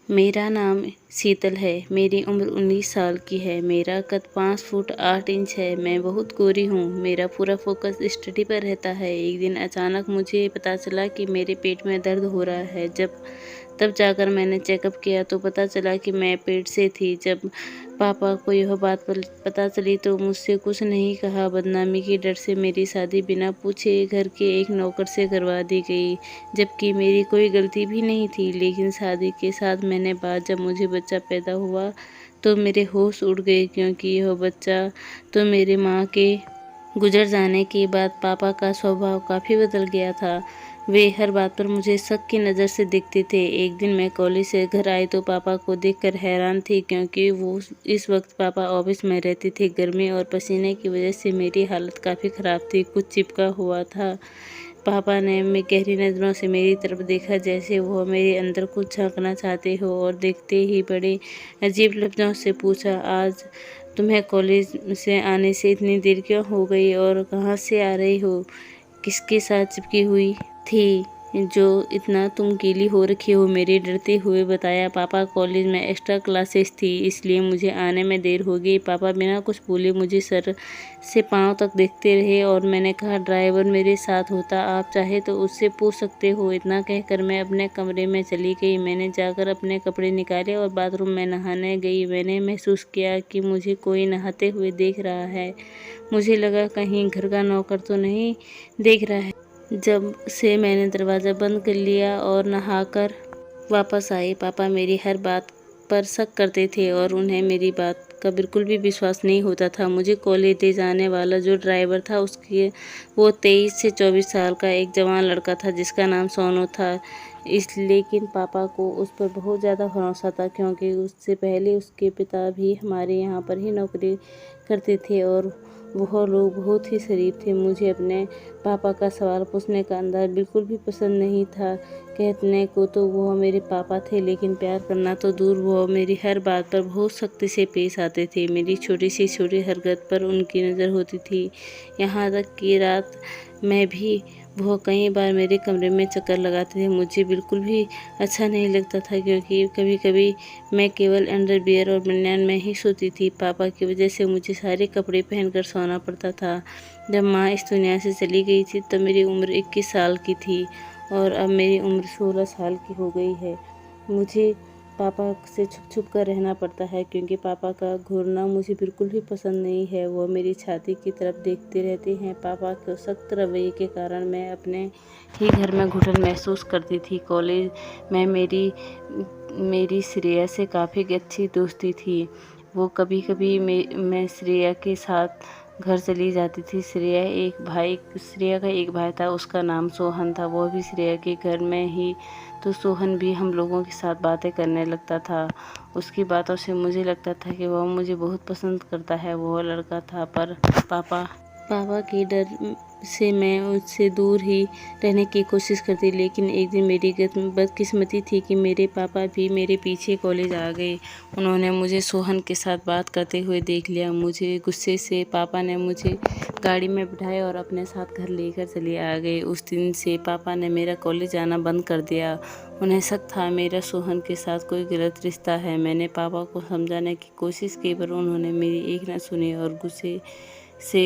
मेरा नाम शीतल है। मेरी उम्र 19 साल की है। मेरा कद 5 फुट 8 इंच है। मैं बहुत गोरी हूँ। मेरा पूरा फोकस स्टडी पर रहता है। एक दिन अचानक मुझे पता चला कि मेरे पेट में दर्द हो रहा है। तब जाकर मैंने चेकअप किया तो पता चला कि मैं पेट से थी। जब पापा को यह बात पता चली तो मुझसे कुछ नहीं कहा। बदनामी के डर से मेरी शादी बिना पूछे घर के एक नौकर से करवा दी गई, जबकि मेरी कोई गलती भी नहीं थी। लेकिन शादी के 7 महीने बाद जब मुझे बच्चा पैदा हुआ तो मेरे होश उड़ गए, क्योंकि यह बच्चा तो मेरी माँ के गुजर जाने के बाद पापा का स्वभाव काफ़ी बदल गया था। वे हर बात पर मुझे शक की नज़र से देखते थे। एक दिन मैं कॉलेज से घर आई तो पापा को देखकर हैरान थी, क्योंकि वो इस वक्त पापा ऑफिस में रहते थे। गर्मी और पसीने की वजह से मेरी हालत काफ़ी ख़राब थी। कुछ चिपका हुआ था। पापा ने मैं गहरी नज़रों से मेरी तरफ देखा, जैसे वो मेरे अंदर कुछ झांकना चाहते हो, और देखते ही बड़े अजीब लफ्ज़ों से पूछा, आज तुम्हें कॉलेज से आने से इतनी देर क्यों हो गई और कहाँ से आ रही हो? किसके साथ चिपकी हुई थी जो इतना तुम गीली हो रखी हो? मेरे डरते हुए बताया, पापा कॉलेज में एक्स्ट्रा क्लासेस थी इसलिए मुझे आने में देर हो गई। पापा बिना कुछ बोले मुझे सर से पाँव तक देखते रहे और मैंने कहा, ड्राइवर मेरे साथ होता, आप चाहे तो उससे पूछ सकते हो। इतना कहकर मैं अपने कमरे में चली गई। मैंने जाकर अपने कपड़े निकाले और बाथरूम में नहाने गई। मैंने महसूस किया कि मुझे कोई नहाते हुए देख रहा है। मुझे लगा कहीं घर का नौकर तो नहीं देख रहा है। जब से मैंने दरवाज़ा बंद कर लिया और नहाकर वापस आई। पापा मेरी हर बात पर शक करते थे और उन्हें मेरी बात का बिल्कुल भी विश्वास नहीं होता था। मुझे कॉलेज ले जाने वाला जो ड्राइवर था वो 23 से 24 साल का एक जवान लड़का था जिसका नाम सोनू था। लेकिन पापा को उस पर बहुत ज़्यादा भरोसा था, क्योंकि उससे पहले उसके पिता भी हमारे यहाँ पर ही नौकरी करते थे और वह लोग बहुत ही शरीफ थे। मुझे अपने पापा का सवाल पूछने का अंदाज़ बिल्कुल भी पसंद नहीं था। कहने को तो वह मेरे पापा थे, लेकिन प्यार करना तो दूर, वह मेरी हर बात पर बहुत सख्ती से पेश आते थे। मेरी छोटी सी छोटी हरकत पर उनकी नज़र होती थी। यहाँ तक कि रात में भी वह कई बार मेरे कमरे में चक्कर लगाते थे। मुझे बिल्कुल भी अच्छा नहीं लगता था, क्योंकि कभी कभी मैं केवल अंडरवियर और बनियान में ही सोती थी। पापा की वजह से मुझे सारे कपड़े पहनकर सोना पड़ता था। जब माँ इस दुनिया से चली गई थी तब मेरी उम्र 21 साल की थी और अब मेरी उम्र 16 साल की हो गई है। मुझे पापा से छुप छुप कर रहना पड़ता है, क्योंकि पापा का घूरना मुझे बिल्कुल भी पसंद नहीं है। वो मेरी छाती की तरफ देखते रहते हैं। पापा के सख्त रवैये के कारण मैं अपने ही घर में घुटन महसूस करती थी। कॉलेज में मेरी श्रेया से काफ़ी अच्छी दोस्ती थी। वो कभी कभी मैं श्रेया के साथ घर चली जाती थी। श्रेया का एक भाई था, उसका नाम सोहन था। वो भी श्रेया के घर में ही, तो सोहन भी हम लोगों के साथ बातें करने लगता था। उसकी बातों से मुझे लगता था कि वह मुझे बहुत पसंद करता है। वो लड़का था, पर पापा के डर से मैं उससे दूर ही रहने की कोशिश करती। लेकिन एक दिन मेरी बदकिस्मती थी कि मेरे पापा भी मेरे पीछे कॉलेज आ गए। उन्होंने मुझे सोहन के साथ बात करते हुए देख लिया। मुझे गुस्से से पापा ने मुझे गाड़ी में बिठाया और अपने साथ घर लेकर चले आ गए। उस दिन से पापा ने मेरा कॉलेज आना बंद कर दिया। उन्हें शक था मेरा सोहन के साथ कोई गलत रिश्ता है। मैंने पापा को समझाने की कोशिश की, पर उन्होंने मेरी एक न सुनी और गुस्से से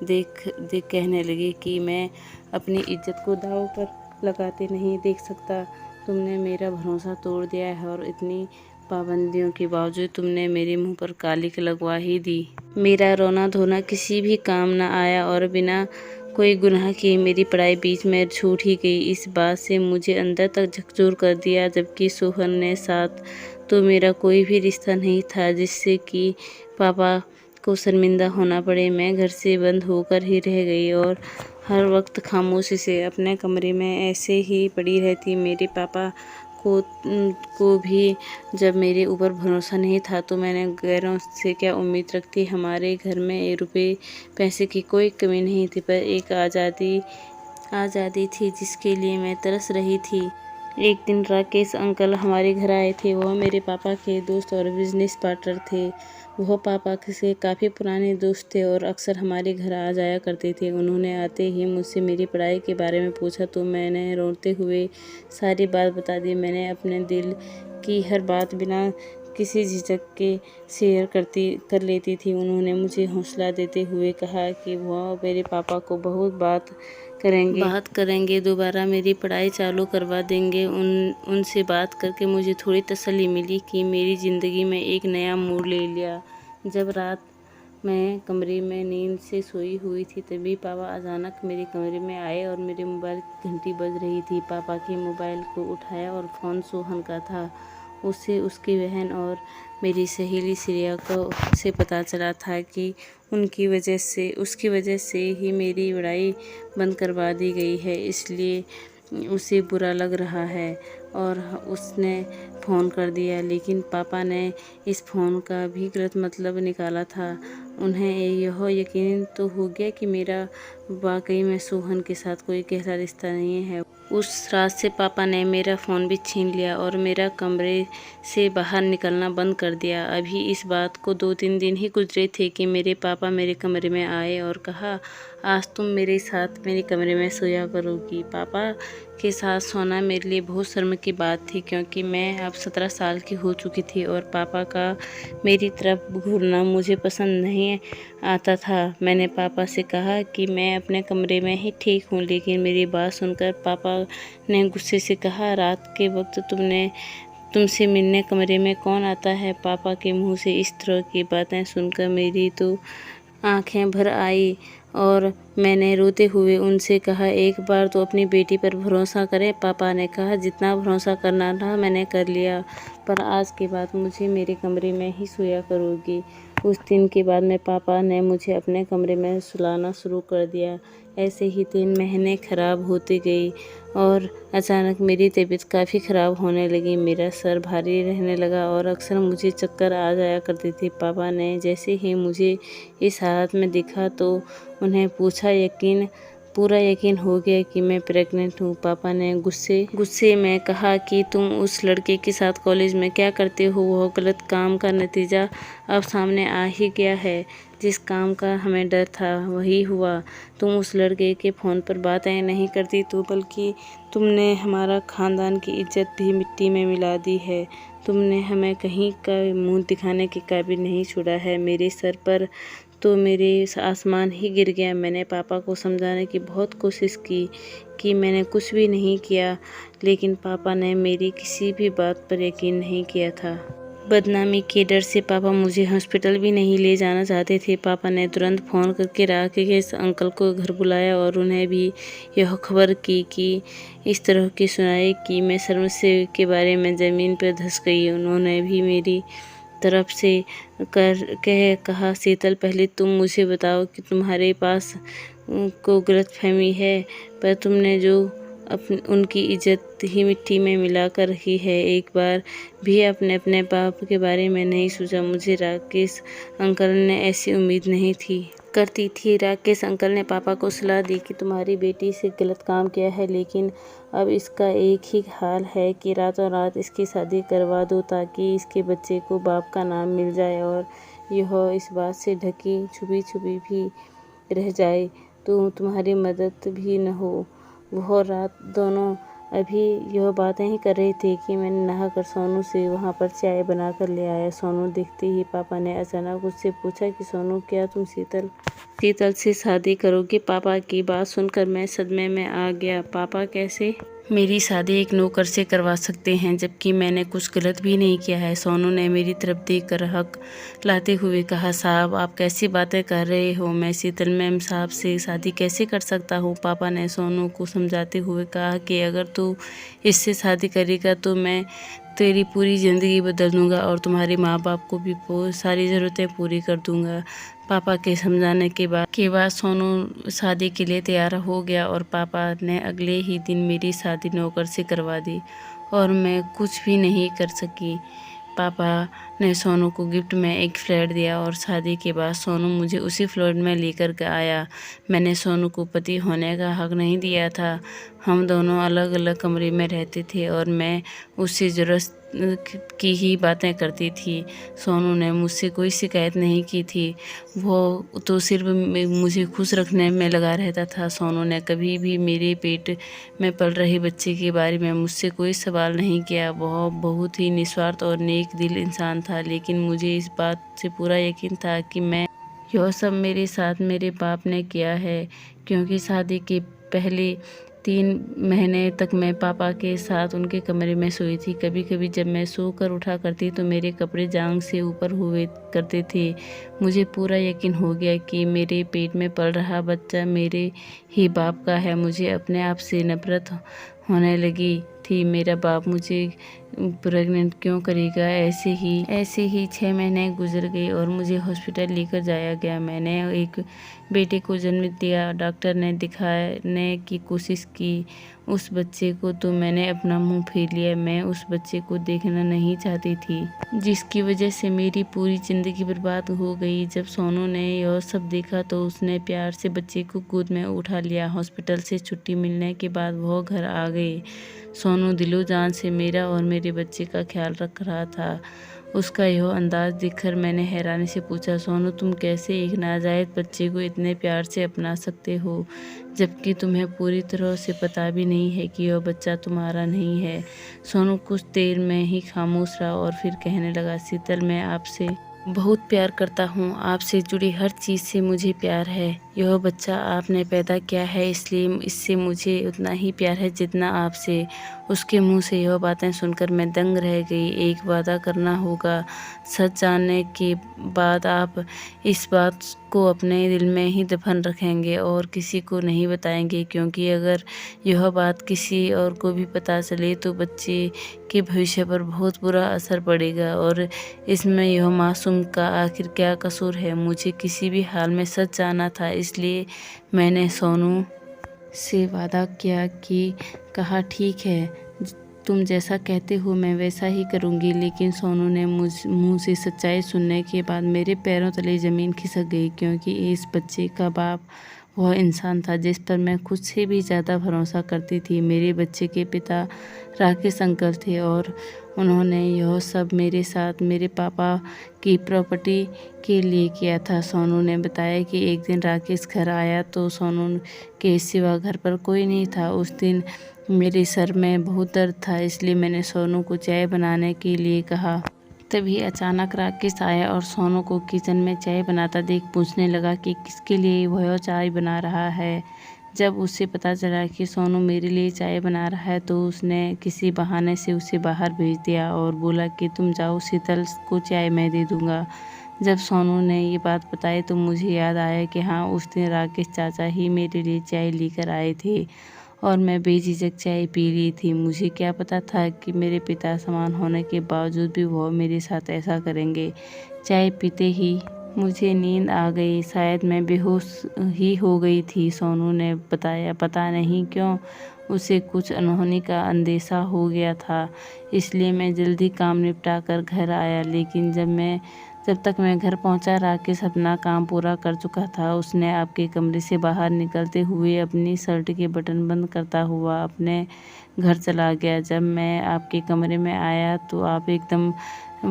देख कहने लगे कि मैं अपनी इज्जत को दांव पर लगाते नहीं देख सकता। तुमने मेरा भरोसा तोड़ दिया है और इतनी पाबंदियों के बावजूद तुमने मेरे मुंह पर कालिक लगवा ही दी। मेरा रोना धोना किसी भी काम न आया और बिना कोई गुनाह किए मेरी पढ़ाई बीच में छूट ही गई। इस बात से मुझे अंदर तक झकझोर कर दिया। जबकि सोहन ने साथ तो मेरा कोई भी रिश्ता नहीं था जिससे कि पापा को शर्मिंदा होना पड़े। मैं घर से बंद होकर ही रह गई और हर वक्त खामोशी से अपने कमरे में ऐसे ही पड़ी रहती। मेरे पापा को भी जब मेरे ऊपर भरोसा नहीं था तो मैंने गैरों से क्या उम्मीद रखती। हमारे घर में रुपए पैसे की कोई कमी नहीं थी, पर एक आज़ादी थी जिसके लिए मैं तरस रही थी। एक दिन राकेश अंकल हमारे घर आए थे। वह मेरे पापा के दोस्त और बिजनेस पार्टनर थे। वह पापा से काफ़ी पुराने दोस्त थे और अक्सर हमारे घर आ जाया करते थे। उन्होंने आते ही मुझसे मेरी पढ़ाई के बारे में पूछा तो मैंने रोते हुए सारी बात बता दी। मैंने अपने दिल की हर बात बिना किसी झिझक के शेयर कर लेती थी। उन्होंने मुझे हौसला देते हुए कहा कि वो मेरे पापा को बहुत बात करेंगे, दोबारा मेरी पढ़ाई चालू करवा देंगे। उनसे बात करके मुझे थोड़ी तसल्ली मिली कि मेरी ज़िंदगी में एक नया मोड़ ले लिया। जब रात मैं कमरे में नींद से सोई हुई थी, तभी पापा अचानक मेरे कमरे में आए और मेरे मोबाइल की घंटी बज रही थी। पापा के मोबाइल को उठाया और फ़ोन सोहन का था। उससे उसकी बहन और मेरी सहेली श्रेया को से पता चला था कि उसकी वजह से ही मेरी पढ़ाई बंद करवा दी गई है, इसलिए उसे बुरा लग रहा है और उसने फ़ोन कर दिया। लेकिन पापा ने इस फ़ोन का भी गलत मतलब निकाला था। उन्हें यह यकीन तो हो गया कि मेरा वाकई में सोहन के साथ कोई गहरा रिश्ता नहीं है। उस रात से पापा ने मेरा फ़ोन भी छीन लिया और मेरा कमरे से बाहर निकलना बंद कर दिया। अभी इस बात को 2-3 दिन ही गुजरे थे कि मेरे पापा मेरे कमरे में आए और कहा, आज तुम मेरे साथ मेरे कमरे में सोया करोगी। पापा के साथ सोना मेरे लिए बहुत शर्म की बात थी, क्योंकि मैं अब 17 साल की हो चुकी थी और पापा का मेरी तरफ घूरना मुझे पसंद नहीं आता था। मैंने पापा से कहा कि मैं अपने कमरे में ही ठीक हूँ, लेकिन मेरी बात सुनकर पापा ने गुस्से से कहा, रात के वक्त तुमसे मिलने कमरे में कौन आता है। पापा के मुंह से इस तरह की बातें सुनकर मेरी तो आंखें भर आई और मैंने रोते हुए उनसे कहा, एक बार तो अपनी बेटी पर भरोसा करें। पापा ने कहा, जितना भरोसा करना था मैंने कर लिया, पर आज के बाद मुझे मेरे कमरे में ही सोया करोगी। उस दिन के बाद में पापा ने मुझे अपने कमरे में सुलाना शुरू कर दिया। ऐसे ही 3 महीने ख़राब होते गई और अचानक मेरी तबीयत काफ़ी ख़राब होने लगी। मेरा सर भारी रहने लगा और अक्सर मुझे चक्कर आ जाया करते थे। पापा ने जैसे ही मुझे इस हालत में देखा तो उन्हें पूरा यकीन हो गया कि मैं प्रेग्नेंट हूँ। पापा ने गुस्से में कहा कि तुम उस लड़के के साथ कॉलेज में क्या करते हो, वह गलत काम का नतीजा अब सामने आ ही गया है। जिस काम का हमें डर था वही हुआ। तुम उस लड़के के फ़ोन पर बातें नहीं करती तो, बल्कि तुमने हमारा ख़ानदान की इज्जत भी मिट्टी में मिला दी है। तुमने हमें कहीं का मुँह दिखाने के काबिल नहीं छोड़ा है। मेरे सर पर तो मेरे आसमान ही गिर गया। मैंने पापा को समझाने की बहुत कोशिश की कि मैंने कुछ भी नहीं किया, लेकिन पापा ने मेरी किसी भी बात पर यकीन नहीं किया था। बदनामी के डर से पापा मुझे हॉस्पिटल भी नहीं ले जाना चाहते थे। पापा ने तुरंत फ़ोन करके राकेश अंकल को घर बुलाया और उन्हें भी यह खबर की कि इस तरह की सुनाई कि मैं शर्म से के बारे में ज़मीन पर धंस गई। उन्होंने भी मेरी तरफ से कहा, शीतल, पहले तुम मुझे बताओ कि तुम्हारे पास को गलतफहमी है, पर तुमने जो उनकी इज्जत ही मिट्टी में मिला कर रखी है। एक बार भी अपने बाप के बारे में नहीं सोचा। मुझे राकेश अंकल ने ऐसी उम्मीद नहीं करती थी। राकेश अंकल ने पापा को सलाह दी कि तुम्हारी बेटी से गलत काम किया है, लेकिन अब इसका एक ही हाल है कि रातों रात इसकी शादी करवा दो, ताकि इसके बच्चे को बाप का नाम मिल जाए और यह इस बात से ढकी छुपी भी रह जाए तो तुम्हारी मदद भी न हो। वह रात दोनों अभी यह बातें ही कर रहे थे कि मैंने नहाकर सोनू से वहाँ पर चाय बनाकर ले आया। सोनू देखते ही पापा ने अचानक उससे पूछा कि सोनू, क्या तुम शीतल से शादी करोगे? पापा की बात सुनकर मैं सदमे में आ गया। पापा कैसे मेरी शादी एक नौकर से करवा सकते हैं, जबकि मैंने कुछ गलत भी नहीं किया है? सोनू ने मेरी तरफ देखकर हक लाते हुए कहा, साहब आप कैसी बातें कर रहे हो? मैं शीतल मैम साहब से शादी कैसे कर सकता हूँ? पापा ने सोनू को समझाते हुए कहा कि अगर तू इससे शादी करेगा तो मैं तेरी पूरी ज़िंदगी बदल दूंगा और तुम्हारे माँ बाप को भी सारी ज़रूरतें पूरी कर दूंगा। पापा के समझाने के बाद सोनू शादी के लिए तैयार हो गया और पापा ने अगले ही दिन मेरी शादी नौकर से करवा दी और मैं कुछ भी नहीं कर सकी। पापा ने सोनू को गिफ्ट में एक फ्लैट दिया और शादी के बाद सोनू मुझे उसी फ्लैट में लेकर आया। मैंने सोनू को पति होने का हक नहीं दिया था। हम दोनों अलग अलग कमरे में रहते थे और मैं उससे की ही बातें करती थी। सोनू ने मुझसे कोई शिकायत नहीं की थी, वो तो सिर्फ मुझे खुश रखने में लगा रहता था। सोनू ने कभी भी मेरे पेट में पल रहे बच्चे के बारे में मुझसे कोई सवाल नहीं किया। वह बहुत ही निस्वार्थ और नेक दिल इंसान था, लेकिन मुझे इस बात से पूरा यकीन था कि यह सब मेरे साथ मेरे बाप ने किया है, क्योंकि शादी के पहले 3 महीने तक मैं पापा के साथ उनके कमरे में सोई थी। कभी कभी जब मैं सोकर उठा करती तो मेरे कपड़े जांघ से ऊपर हुए करते थे। मुझे पूरा यकीन हो गया कि मेरे पेट में पल रहा बच्चा मेरे ही बाप का है। मुझे अपने आप से नफरत होने लगी थी। मेरा बाप मुझे प्रेग्नेंट क्यों करेगा? ऐसे ही 6 महीने गुजर गए और मुझे हॉस्पिटल लेकर जाया गया। मैंने एक बेटे को जन्म दिया। डॉक्टर ने दिखाने की कोशिश की उस बच्चे को, तो मैंने अपना मुंह फेर लिया। मैं उस बच्चे को देखना नहीं चाहती थी, जिसकी वजह से मेरी पूरी ज़िंदगी बर्बाद हो गई। जब सोनू ने यह सब देखा तो उसने प्यार से बच्चे को गोद में उठा लिया। हॉस्पिटल से छुट्टी मिलने के बाद वह घर आ गए। सोनू दिलो जान से मेरा और मेरे बच्चे का ख्याल रख रहा था। उसका यह अंदाज देखकर मैंने हैरानी से पूछा, सोनू तुम कैसे एक नाजायज़ बच्चे को इतने प्यार से अपना सकते हो, जबकि तुम्हें पूरी तरह से पता भी नहीं है कि यह बच्चा तुम्हारा नहीं है? सोनू कुछ देर में ही खामोश रहा और फिर कहने लगा, शीतल मैं आपसे बहुत प्यार करता हूँ। आपसे जुड़ी हर चीज़ से मुझे प्यार है। यह बच्चा आपने पैदा किया है, इसलिए इससे मुझे उतना ही प्यार है जितना आपसे। उसके मुंह से यह बातें सुनकर मैं दंग रह गई। एक वादा करना होगा, सच जानने के बाद आप इस बात को अपने दिल में ही दफन रखेंगे और किसी को नहीं बताएंगे, क्योंकि अगर यह बात किसी और को भी पता चले तो बच्चे के भविष्य पर बहुत बुरा असर पड़ेगा। और इसमें यह मासूम का आखिर क्या कसूर है? मुझे किसी भी हाल में सच जानना था, इसलिए मैंने सोनू से वादा किया कि कहा ठीक है, तुम जैसा कहते हो मैं वैसा ही करूँगी। लेकिन सोनू ने मुँह से सच्चाई सुनने के बाद मेरे पैरों तले ज़मीन खिसक गई, क्योंकि इस बच्चे का बाप वह इंसान था जिस पर मैं खुद से भी ज़्यादा भरोसा करती थी। मेरे बच्चे के पिता राकेश अंकल थे और उन्होंने यह सब मेरे साथ मेरे पापा की प्रॉपर्टी के लिए किया था। सोनू ने बताया कि एक दिन राकेश घर आया तो सोनू के सिवा घर पर कोई नहीं था। उस दिन मेरे सर में बहुत दर्द था, इसलिए मैंने सोनू को चाय बनाने के लिए कहा। तभी अचानक राकेश आया और सोनू को किचन में चाय बनाता देख पूछने लगा कि किसके लिए वह चाय बना रहा है। जब उसे पता चला कि सोनू मेरे लिए चाय बना रहा है तो उसने किसी बहाने से उसे बाहर भेज दिया और बोला कि तुम जाओ, शीतल को चाय मैं दे दूँगा। जब सोनू ने ये बात बताई तो मुझे याद आया कि हाँ, उस दिन राकेश चाचा ही मेरे लिए चाय लेकर आए थे और मैं बेझिझक चाय पी रही थी। मुझे क्या पता था कि मेरे पिता समान होने के बावजूद भी वह मेरे साथ ऐसा करेंगे। चाय पीते ही मुझे नींद आ गई, शायद मैं बेहोश ही हो गई थी। सोनू ने बताया पता नहीं क्यों उसे कुछ अनहोनी का अंदेशा हो गया था, इसलिए मैं जल्दी काम निपटा कर घर आया। लेकिन जब तक मैं घर पहुंचा राकेश अपना काम पूरा कर चुका था। उसने आपके कमरे से बाहर निकलते हुए अपनी शर्ट के बटन बंद करता हुआ अपने घर चला गया। जब मैं आपके कमरे में आया तो आप एकदम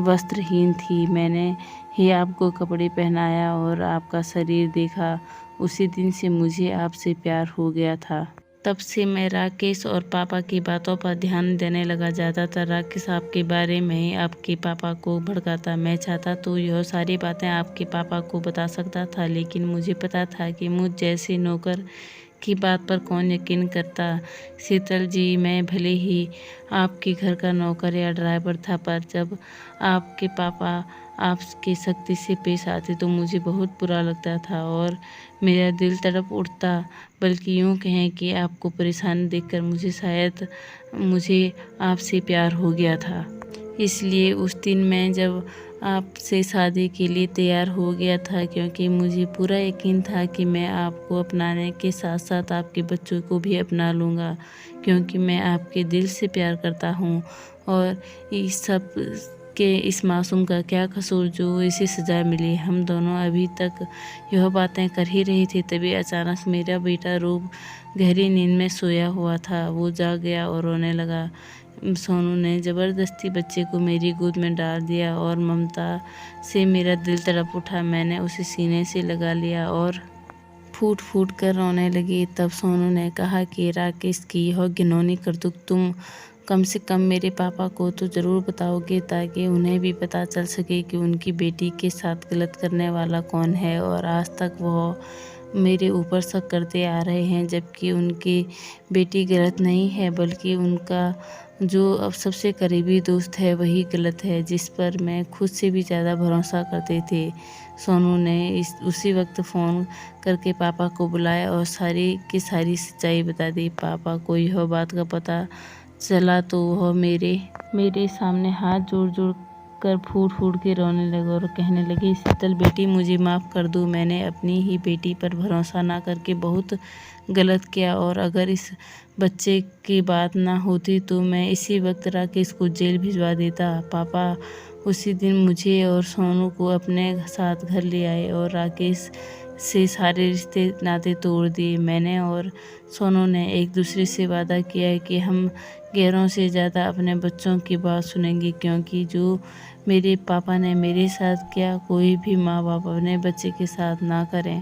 वस्त्रहीन थी। मैंने ही आपको कपड़े पहनाया और आपका शरीर देखा। उसी दिन से मुझे आपसे प्यार हो गया था। तब से मैं राकेश और पापा की बातों पर ध्यान देने लगा। ज़्यादातर राकेश आपके बारे में ही आपके पापा को भड़काता। मैं चाहता तो यह सारी बातें आपके पापा को बता सकता था, लेकिन मुझे पता था कि मुझ जैसे नौकर की बात पर कौन यकीन करता। शीतल जी, मैं भले ही आपके घर का नौकर या ड्राइवर था, पर जब आपके पापा आपकी सख्ती से पेश आते तो मुझे बहुत बुरा लगता था और मेरा दिल तड़प उठता। बल्कि यूँ कहें कि आपको परेशान देखकर मुझे आपसे प्यार हो गया था। इसलिए उस दिन मैं जब आपसे शादी के लिए तैयार हो गया था, क्योंकि मुझे पूरा यकीन था कि मैं आपको अपनाने के साथ साथ आपके बच्चों को भी अपना लूँगा, क्योंकि मैं आपके दिल से प्यार करता हूँ। और इस सब के इस मासूम का क्या कसूर जो इसे सज़ा मिली? हम दोनों अभी तक यह बातें कर ही रहे थे, तभी अचानक मेरा बेटा रूप गहरी नींद में सोया हुआ था। वो जाग गया और रोने लगा। सोनू ने ज़बरदस्ती बच्चे को मेरी गोद में डाल दिया और ममता से मेरा दिल तड़प उठा। मैंने उसे सीने से लगा लिया और फूट फूट कर रोने लगी। तब सोनू ने कहा कि राकेश की यह घिनौनी करतूत तुम कम से कम मेरे पापा को तो ज़रूर बताओगे, ताकि उन्हें भी पता चल सके कि उनकी बेटी के साथ गलत करने वाला कौन है। और आज तक वो मेरे ऊपर शक करते आ रहे हैं, जबकि उनकी बेटी गलत नहीं है, बल्कि उनका जो अब सबसे करीबी दोस्त है वही गलत है, जिस पर मैं खुद से भी ज़्यादा भरोसा करते थे। सोनू ने उसी वक्त फ़ोन करके पापा को बुलाया और सारी की सारी सच्चाई बता दी। पापा को यह बात का पता चला तो वह मेरे सामने हाथ जोड़ जोड़ कर फूट फूट के रोने लगे और कहने लगे, शीतल बेटी, मुझे माफ़ कर दो। मैंने अपनी ही बेटी पर भरोसा ना करके बहुत गलत किया, और अगर इस बच्चे की बात ना होती तो मैं इसी वक्त राकेश को जेल भिजवा देता। पापा उसी दिन मुझे और सोनू को अपने साथ घर ले आए और राकेश से सारे रिश्ते नाते तोड़ दिए। मैंने और सोनू ने एक दूसरे से वादा किया है कि हम गैरों से ज़्यादा अपने बच्चों की बात सुनेंगे, क्योंकि जो मेरे पापा ने मेरे साथ किया कोई भी माँ बाप अपने बच्चे के साथ ना करें।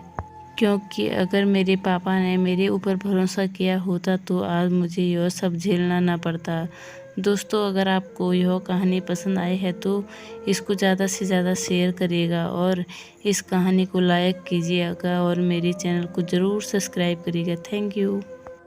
क्योंकि अगर मेरे पापा ने मेरे ऊपर भरोसा किया होता तो आज मुझे यह सब झेलना ना पड़ता। दोस्तों, अगर आपको यह कहानी पसंद आई है तो इसको ज़्यादा से ज़्यादा शेयर करिएगा और इस कहानी को लाइक कीजिएगा और मेरे चैनल को ज़रूर सब्सक्राइब करिएगा। Thank you.